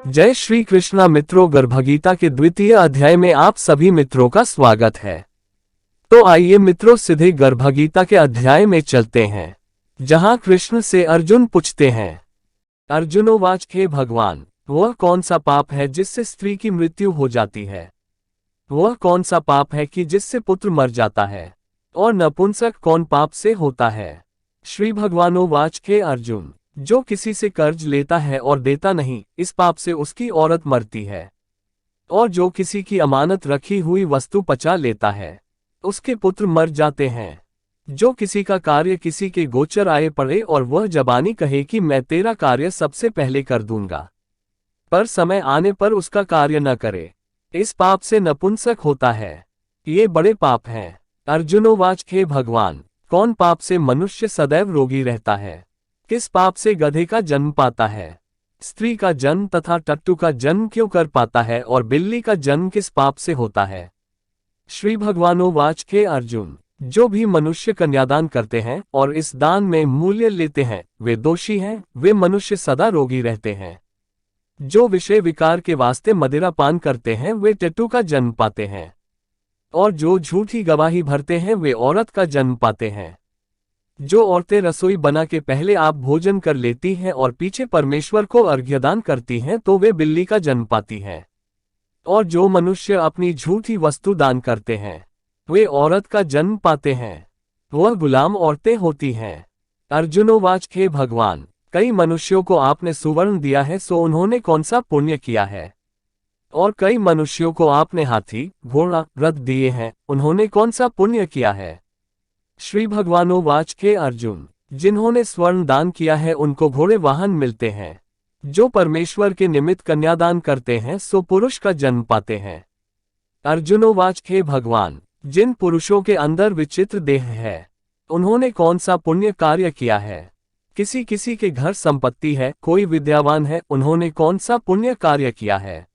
जय श्री कृष्णा मित्रों, गर्भगीता के द्वितीय अध्याय में आप सभी मित्रों का स्वागत है। तो आइए मित्रों सीधे गर्भगीता के अध्याय में चलते हैं, जहां कृष्ण से अर्जुन पूछते हैं। अर्जुनोवाच, हे भगवान, वह कौन सा पाप है जिससे स्त्री की मृत्यु हो जाती है? वह कौन सा पाप है कि जिससे पुत्र मर जाता है? और नपुंसक कौन पाप से होता है? श्री भगवानोवाच, हे अर्जुन, जो किसी से कर्ज लेता है और देता नहीं, इस पाप से उसकी औरत मरती है। और जो किसी की अमानत रखी हुई वस्तु पचा लेता है, उसके पुत्र मर जाते हैं। जो किसी का कार्य किसी के गोचर आए पड़े और वह जबानी कहे कि मैं तेरा कार्य सबसे पहले कर दूंगा, पर समय आने पर उसका कार्य न करे, इस पाप से नपुंसक होता है। ये बड़े पाप हैं। अर्जुनोवाच, हे भगवान, कौन पाप से मनुष्य सदैव रोगी रहता है? किस पाप से गधे का जन्म पाता है? स्त्री का जन्म तथा टट्टू का जन्म क्यों कर पाता है? और बिल्ली का जन्म किस पाप से होता है? श्री भगवानोवाच, हे अर्जुन, जो भी मनुष्य कन्यादान करते हैं और इस दान में मूल्य लेते हैं, वे दोषी हैं, वे मनुष्य सदा रोगी रहते हैं। जो विषय विकार के वास्ते मदिरा पान करते हैं, वे टट्टू का जन्म पाते हैं। और जो झूठी गवाही भरते हैं, वे औरत का जन्म पाते हैं। जो औरतें रसोई बना के पहले आप भोजन कर लेती हैं और पीछे परमेश्वर को अर्घ्यदान करती हैं, तो वे बिल्ली का जन्म पाती हैं। और जो मनुष्य अपनी झूठी वस्तु दान करते हैं, वे औरत का जन्म पाते हैं। वह गुलाम औरतें होती हैं। अर्जुनोवाच, हे भगवान, कई मनुष्यों को आपने सुवर्ण दिया है, सो उन्होंने कौन सा पुण्य किया है? और कई मनुष्यों को आपने हाथी, घोड़ा, रथ दिए हैं, उन्होंने कौन सा पुण्य किया है? श्री भगवानोवाच, हे अर्जुन, जिन्होंने स्वर्ण दान किया है उनको घोड़े वाहन मिलते हैं। जो परमेश्वर के निमित्त कन्यादान करते हैं, सो पुरुष का जन्म पाते हैं। अर्जुनोवाच, हे भगवान, जिन पुरुषों के अंदर विचित्र देह है, उन्होंने कौन सा पुण्य कार्य किया है? किसी किसी के घर संपत्ति है, कोई विद्यावान है, उन्होंने कौन सा पुण्य कार्य किया है?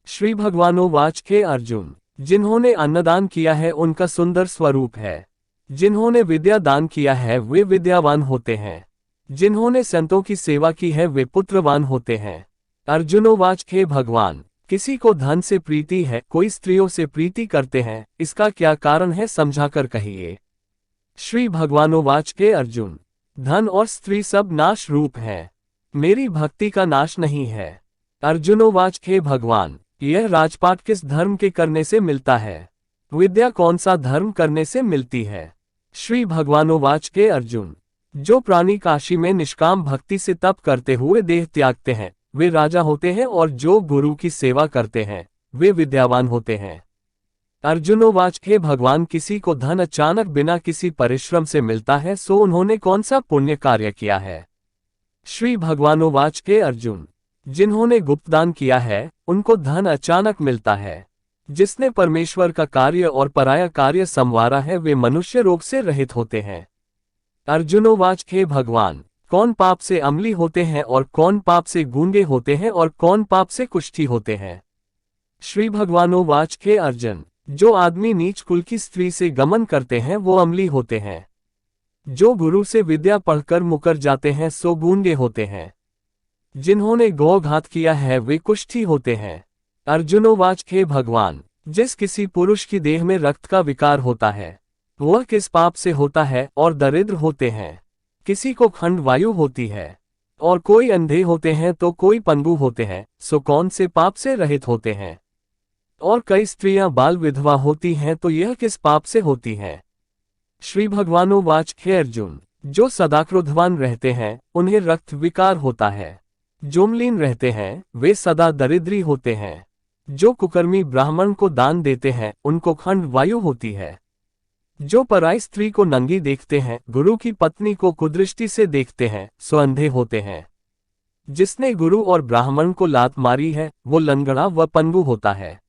श्री भगवानोवाच, हे अर्जुन, जिन्होंने अन्नदान किया है उनका सुंदर स्वरूप है। जिन्होंने विद्या दान किया है वे विद्यावान होते हैं। जिन्होंने संतों की सेवा की है वे पुत्रवान होते हैं। अर्जुनोवाच, हे भगवान, किसी को धन से प्रीति है, कोई स्त्रियों से प्रीति करते हैं, इसका क्या कारण है, समझाकर कहिए। श्री भगवानोवाच, हे अर्जुन, धन और स्त्री सब नाश रूप है, मेरी भक्ति का नाश नहीं है। अर्जुनोवाच, हे भगवान, यह राजपाट किस धर्म के करने से मिलता है? विद्या कौन सा धर्म करने से मिलती है? श्री भगवानोवाच, हे अर्जुन, जो प्राणी काशी में निष्काम भक्ति से तप करते हुए देह त्यागते हैं, वे राजा होते हैं, और जो गुरु की सेवा करते हैं, वे विद्यावान होते हैं। अर्जुनोवाच, हे भगवान, किसी को धन अचानक बिना किसी परिश्रम से मिलता है, सो उन्होंने कौन सा पुण्य कार्य किया है? श्री भगवानोवाच, हे अर्जुन, जिन्होंने गुप्तदान किया है उनको धन अचानक मिलता है। जिसने परमेश्वर का कार्य और पराया कार्य संवारा है, वे मनुष्य रोग से रहित होते हैं। अर्जुनोवाच, हे भगवान, कौन पाप से अम्ली होते हैं और कौन पाप से गूंगे होते हैं और कौन पाप से कुष्ठी होते हैं? श्री भगवानोवाच, हे अर्जुन, जो आदमी नीच कुल की स्त्री से गमन करते हैं वो अम्ली होते हैं। जो गुरु से विद्या पढ़कर मुकर जाते हैं सो गूंगे होते हैं। जिन्होंने गौघात किया है वे कुष्ठी होते हैं। अर्जुनोवाच, हे भगवान, जिस किसी पुरुष की देह में रक्त का विकार होता है, वह किस पाप से होता है? और दरिद्र होते हैं, किसी को खंड वायु होती है, और कोई अंधे होते हैं तो कोई पंगु होते हैं, सो कौन से पाप से रहित होते हैं? और कई स्त्रियां बाल विधवा होती हैं, तो यह किस पाप से होती हैं? श्री भगवानोवाच, हे अर्जुन, जो सदा क्रोधवान रहते हैं उन्हें रक्त विकार होता है। जो मलिन रहते हैं वे सदा दरिद्री होते हैं। जो कुकर्मी ब्राह्मण को दान देते हैं उनको खंड वायु होती है। जो पराई स्त्री को नंगी देखते हैं, गुरु की पत्नी को कुदृष्टि से देखते हैं, सो अंधे होते हैं। जिसने गुरु और ब्राह्मण को लात मारी है वो लंगड़ा व पंगु होता है।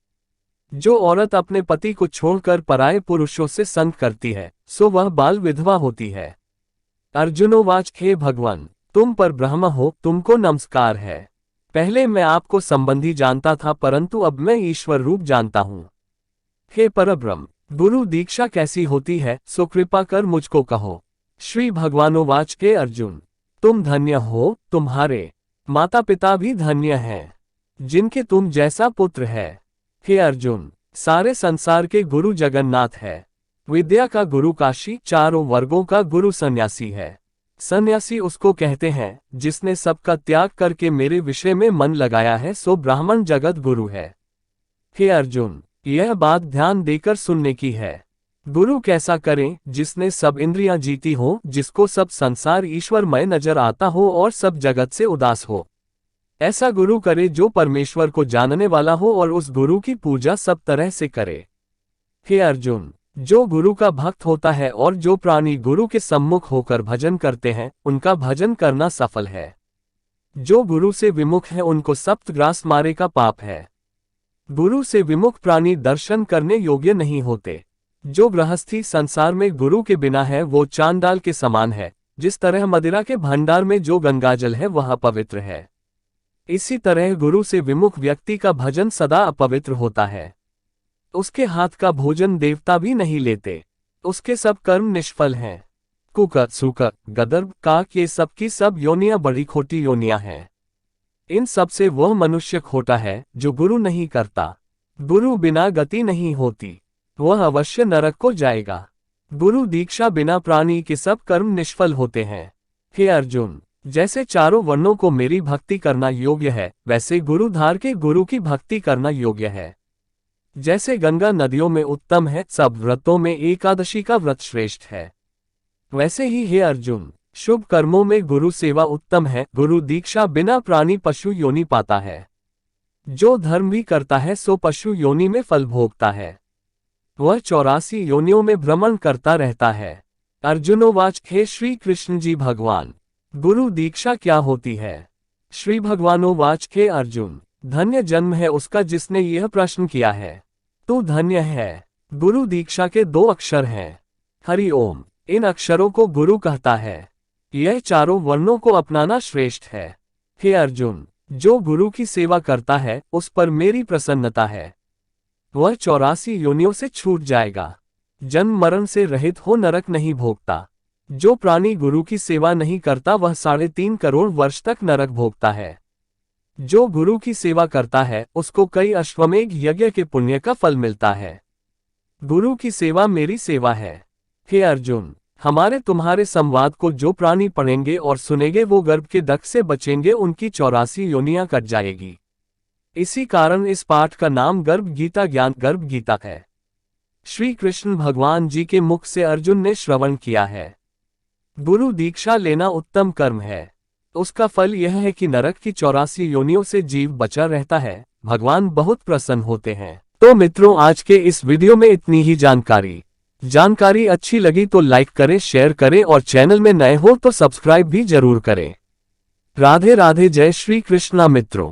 जो औरत अपने पति को छोड़कर पराये पुरुषों से संग करती है, सो वह बाल विधवा होती है। अर्जुनोवाच, हे भगवान, तुम पर ब्रह्म हो, तुमको नमस्कार है। पहले मैं आपको संबंधी जानता था, परंतु अब मैं ईश्वर रूप जानता हूँ। हे परब्रह्म, गुरु दीक्षा कैसी होती है, सो कृपा कर मुझको कहो। श्री भगवानोवाच, हे अर्जुन, तुम धन्य हो, तुम्हारे माता पिता भी धन्य हैं। जिनके तुम जैसा पुत्र है। हे अर्जुन, सारे संसार के गुरु जगन्नाथ है। विद्या का गुरु काशी, चारों वर्गों का गुरु सन्यासी है। सन्यासी उसको कहते हैं जिसने सबका त्याग करके मेरे विषय में मन लगाया है, सो ब्राह्मण जगत गुरु है। हे अर्जुन, यह बात ध्यान देकर सुनने की है। गुरु कैसा करें? जिसने सब इंद्रियां जीती हो, जिसको सब संसार ईश्वरमय नजर आता हो और सब जगत से उदास हो। ऐसा गुरु करे जो परमेश्वर को जानने वाला हो और उस गुरु की पूजा सब तरह से करे। हे अर्जुन, जो गुरु का भक्त होता है और जो प्राणी गुरु के सम्मुख होकर भजन करते हैं, उनका भजन करना सफल है। जो गुरु से विमुख है उनको सप्तग्रास मारे का पाप है। गुरु से विमुख प्राणी दर्शन करने योग्य नहीं होते। जो गृहस्थी संसार में गुरु के बिना है वो चांडाल के समान है। जिस तरह मदिरा के भंडार में जो गंगाजल है वह अपवित्र है, इसी तरह गुरु से विमुख व्यक्ति का भजन सदा अपवित्र होता है। उसके हाथ का भोजन देवता भी नहीं लेते। उसके सब कर्म निष्फल हैं। कुकर, सुकर, गदर्भ, काक, ये सब की सब योनियां बड़ी खोटी योनियां हैं। इन सब से वह मनुष्य खोटा है जो गुरु नहीं करता। गुरु बिना गति नहीं होती, वह अवश्य नरक को जाएगा। गुरु दीक्षा बिना प्राणी के सब कर्म निष्फल होते हैं। हे अर्जुन, जैसे चारों वर्णों को मेरी भक्ति करना योग्य है, वैसे गुरुधार के गुरु की भक्ति करना योग्य है। जैसे गंगा नदियों में उत्तम है, सब व्रतों में एकादशी का व्रत श्रेष्ठ है, वैसे ही हे अर्जुन, शुभ कर्मों में गुरु सेवा उत्तम है। गुरु दीक्षा बिना प्राणी पशु योनि पाता है। जो धर्म भी करता है सो पशु योनि में फल भोगता है। वह 84 योनियों में भ्रमण करता रहता है। अर्जुनोवाच, हे श्री कृष्ण जी भगवान, गुरु दीक्षा क्या होती है? श्री भगवानोवाच, हे अर्जुन, धन्य जन्म है उसका जिसने यह प्रश्न किया है। तू धन्य है। गुरु दीक्षा के 2 अक्षर हैं, हरि ओम। इन अक्षरों को गुरु कहता है। यह चारों वर्णों को अपनाना श्रेष्ठ है। हे अर्जुन, जो गुरु की सेवा करता है उस पर मेरी प्रसन्नता है। वह 84 योनियों से छूट जाएगा, जन्म मरण से रहित हो नरक नहीं भोगता। जो प्राणी गुरु की सेवा नहीं करता वह 3.5 करोड़ वर्ष तक नरक भोगता है। जो गुरु की सेवा करता है उसको कई अश्वमेघ यज्ञ के पुण्य का फल मिलता है। गुरु की सेवा मेरी सेवा है। हे अर्जुन, हमारे तुम्हारे संवाद को जो प्राणी पढ़ेंगे और सुनेंगे वो गर्भ के दक से बचेंगे, उनकी 84 योनियां कट जाएगी। इसी कारण इस पाठ का नाम गर्भ गीता, ज्ञान गर्भ गीता है। श्री कृष्ण भगवान जी के मुख से अर्जुन ने श्रवण किया है। गुरु दीक्षा लेना उत्तम कर्म है। उसका फल यह है कि नरक की 84 योनियों से जीव बचा रहता है। भगवान बहुत प्रसन्न होते हैं। तो मित्रों, आज के इस वीडियो में इतनी ही जानकारी अच्छी लगी तो लाइक करें, शेयर करें और चैनल में नए हो तो सब्सक्राइब भी जरूर करें। राधे राधे, जय श्री कृष्णा मित्रों।